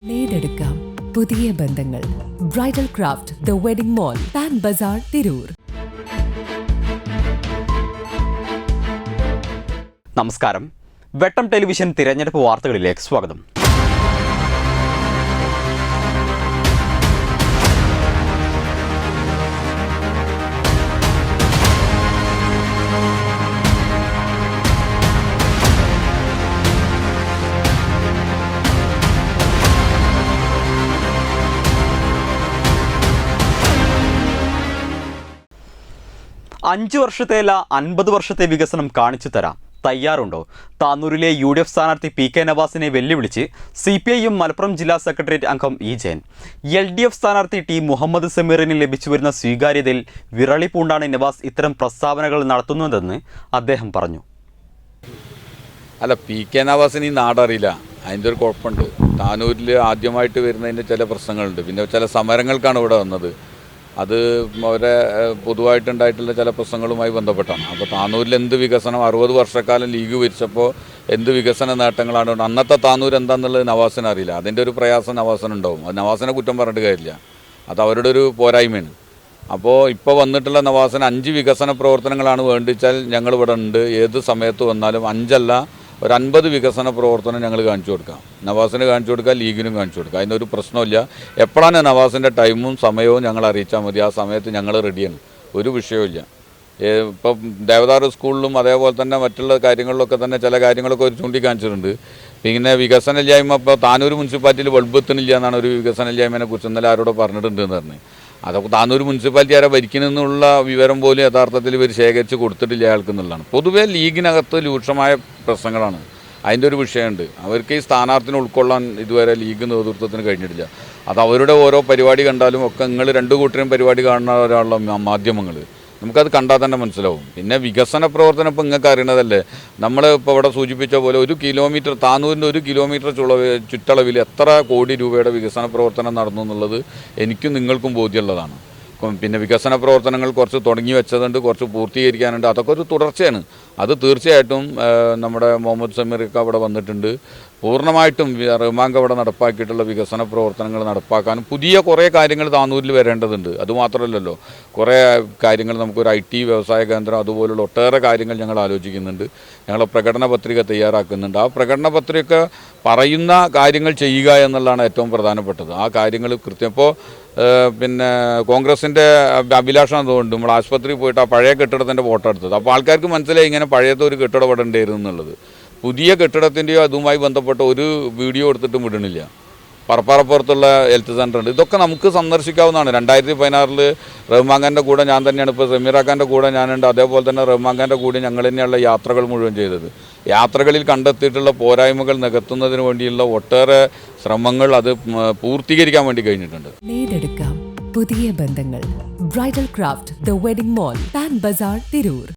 നേടെടുക്കാം പുതിയ ബന്ധങ്ങൾ. Bridal craft the wedding mall, Pan Bazar, Tirur. നമസ്കാരം. വെട്ടം ടെലിവിഷൻ തിരഞ്ഞെടുപ്പ് വാർത്തകളിലേക്ക് സ്വാഗതം. അഞ്ച് വർഷത്തെയല്ല 50 വർഷത്തെ വികസനം കാണിച്ചു തരാം. തയ്യാറുണ്ടോ? താനൂരിലെ UDF സ്ഥാനാർത്ഥി PK നവാസിനെ വെല്ലുവിളിച്ച് CPIM മലപ്പുറം ജില്ലാ സെക്രട്ടേറിയറ്റ് അംഗം E. ജയൻ. LDF സ്ഥാനാർത്ഥി T. മുഹമ്മദ് സമീറിന് ലഭിച്ചുവരുന്ന സ്വീകാര്യതയിൽ വിറളി പൂണ്ടാണ് നവാസ് ഇത്തരം പ്രസ്താവനകൾ നടത്തുന്നതെന്ന് അദ്ദേഹം പറഞ്ഞു. അല്ല, PK നവാസിന് ഈ നാടറിയില്ല, അതിൻ്റെ ഒരു കുഴപ്പമുണ്ട്. താനൂരിൽ ആദ്യമായിട്ട് വരുന്നതിൻ്റെ ചില പ്രശ്നങ്ങളുണ്ട്. പിന്നെ ചില സമരങ്ങൾക്കാണ് ഇവിടെ വന്നത്. അത് അവരെ പൊതുവായിട്ടുണ്ടായിട്ടുള്ള ചില പ്രശ്നങ്ങളുമായി ബന്ധപ്പെട്ടാണ്. അപ്പോൾ താനൂരിൽ എന്ത് വികസനം, 60 വർഷക്കാലം ലീഗ് ഭരിച്ചപ്പോൾ എന്ത് വികസന നേട്ടങ്ങളാണ് അന്നത്തെ താനൂർ എന്താണെന്നുള്ളത് നവാസിന് അറിയില്ല. അതിൻ്റെ ഒരു പ്രയാസം നവാസിനുണ്ടാവും. അത് നവാസിനെ കുറ്റം പറഞ്ഞിട്ട് കാര്യമില്ല, അത് അവരുടെ ഒരു പോരായ്മയാണ്. അപ്പോൾ ഇപ്പോൾ വന്നിട്ടുള്ള നവാസിന് 5 വികസന പ്രവർത്തനങ്ങളാണ് വേണ്ടിച്ചാൽ ഞങ്ങളിവിടെ ഉണ്ട്. ഏത് സമയത്ത് വന്നാലും 5 അല്ല, ഒരു 50 വികസന പ്രവർത്തനം ഞങ്ങൾ കാണിച്ചു കൊടുക്കാം. നവാസിന് കാണിച്ചു കൊടുക്കാം, ലീഗിനും കാണിച്ചു കൊടുക്കാം. അതിനൊരു പ്രശ്നമില്ല. എപ്പോഴാണ് നവാസിൻ്റെ ടൈമും സമയവും ഞങ്ങൾ അറിയിച്ചാൽ മതി. ആ സമയത്ത് ഞങ്ങൾ റെഡിയാണ്, ഒരു വിഷയമില്ല. ഇപ്പം ദേവദാർ സ്കൂളിലും അതേപോലെ തന്നെ മറ്റുള്ള കാര്യങ്ങളിലൊക്കെ തന്നെ ചില കാര്യങ്ങളൊക്കെ ഒരു ചൂണ്ടിക്കാണിച്ചിട്ടുണ്ട്. പിന്നെ വികസനമില്ലായ്മ, ഇപ്പോൾ താനൂർ മുനിസിപ്പാലിറ്റിയിൽ ബൾബ് എത്തുന്നില്ല എന്നാണ് ഒരു വികസനമില്ലായ്മയെ കുറിച്ച് ഇന്നലെ ആരോട് പറഞ്ഞിട്ടുണ്ട് എന്ന് പറഞ്ഞ്. അതൊക്കെ താനൂർ മുനിസിപ്പാലിറ്റി ആരെ ഭരിക്കുന്നെന്നുള്ള വിവരം പോലും യഥാർത്ഥത്തിൽ ഇവർ ശേഖരിച്ച് കൊടുത്തിട്ടില്ല അയാൾക്ക് എന്നുള്ളതാണ്. പൊതുവേ ലീഗിനകത്ത് രൂക്ഷമായ പ്രശ്നങ്ങളാണ്, അതിൻ്റെ ഒരു വിഷയമുണ്ട്. അവർക്ക് ഈ സ്ഥാനാർത്ഥിനെ ഉൾക്കൊള്ളാൻ ഇതുവരെ ലീഗ് നേതൃത്വത്തിന് കഴിഞ്ഞിട്ടില്ല. അത് അവരുടെ ഓരോ പരിപാടി കണ്ടാലും ഒക്കെ നിങ്ങൾ 2 കൂട്ടരും പരിപാടി കാണുന്ന ഒരാളുള്ള മാധ്യമങ്ങൾ, നമുക്കത് കണ്ടാൽ തന്നെ മനസ്സിലാവും. പിന്നെ വികസന പ്രവർത്തനം ഇപ്പോൾ നിങ്ങൾക്ക് അറിയണതല്ലേ, നമ്മൾ ഇപ്പോൾ ഇവിടെ സൂചിപ്പിച്ച പോലെ 1 കിലോമീറ്റർ താനൂരിൻ്റെ 1 കിലോമീറ്റർ ചുറ്റളവിൽ എത്ര കോടി രൂപയുടെ വികസന പ്രവർത്തനം നടന്നു എന്നുള്ളത് എനിക്കും നിങ്ങൾക്കും ബോധ്യമുള്ളതാണ്. പിന്നെ വികസന പ്രവർത്തനങ്ങൾ കുറച്ച് തുടങ്ങി വെച്ചതുണ്ട്, കുറച്ച് പൂർത്തീകരിക്കാനുണ്ട്. അതൊക്കെ ഒരു തുടർച്ചയാണ്. അത് തീർച്ചയായിട്ടും നമ്മുടെ മുഹമ്മദ് സമീറൊക്കെ അവിടെ വന്നിട്ടുണ്ട്. പൂർണ്ണമായിട്ടും റഹ്മാൻ അവിടെ നടപ്പാക്കിയിട്ടുള്ള വികസന പ്രവർത്തനങ്ങൾ നടപ്പാക്കാനും പുതിയ കുറേ കാര്യങ്ങൾ താനൂരിൽ വരേണ്ടതുണ്ട്. അതുമാത്രമല്ലല്ലോ, കുറേ കാര്യങ്ങൾ നമുക്കൊരു IT വ്യവസായ കേന്ദ്രം അതുപോലുള്ള ഒട്ടേറെ കാര്യങ്ങൾ ഞങ്ങൾ ആലോചിക്കുന്നുണ്ട്. ഞങ്ങൾ പ്രകടന പത്രിക തയ്യാറാക്കുന്നുണ്ട്. ആ പ്രകടന പത്രിക പറയുന്ന കാര്യങ്ങൾ ചെയ്യുക എന്നുള്ളതാണ് ഏറ്റവും പ്രധാനപ്പെട്ടത്. ആ കാര്യങ്ങൾ കൃത്യം ഇപ്പോൾ പിന്നെ കോൺഗ്രസിൻ്റെ അഭിലാഷം അതുകൊണ്ട് നമ്മൾ ആശുപത്രിയിൽ പോയിട്ട് ആ പഴയ കെട്ടിടത്തിൻ്റെ ഫോട്ടോ എടുത്തത്. അപ്പോൾ ആൾക്കാർക്ക് മനസ്സിലായി ഇങ്ങനെ പഴയത്തെ ഒരു കെട്ടിടം ഇവിടെ ഉണ്ടായിരുന്നു എന്നുള്ളത്. പുതിയ കെട്ടിടത്തിൻ്റെയോ അതുമായി ബന്ധപ്പെട്ട ഒരു വീഡിയോ എടുത്തിട്ടും വിടണില്ല. പറപ്പാറപ്പുറത്തുള്ള ഹെൽത്ത് സെൻ്റർ ഉണ്ട്. ഇതൊക്കെ നമുക്ക് സന്ദർശിക്കാവുന്നതാണ്. 2016 റഹ്മാൻ്റെ കൂടെ ഞാൻ തന്നെയാണ്, ഇപ്പോൾ സമീറാക്കാൻ്റെ കൂടെ ഞാനുണ്ട്. അതേപോലെ തന്നെ റഹ്മാൻ്റെ കൂടെ ഞങ്ങൾ തന്നെയുള്ള യാത്രകൾ മുഴുവൻ ചെയ്തത്. യാത്രകളിൽ കണ്ടെത്തിയിട്ടുള്ള പോരായ്മകൾ നികത്തുന്നതിന് വേണ്ടിയുള്ള ഒട്ടേറെ ശ്രമങ്ങൾ അത് പൂർത്തീകരിക്കാൻ വേണ്ടി കഴിഞ്ഞിട്ടുണ്ട്. നേടെടുക്കാം പുതിയ ബന്ധങ്ങൾ. Bridal craft the wedding mall, Pan Bazar, Tirur.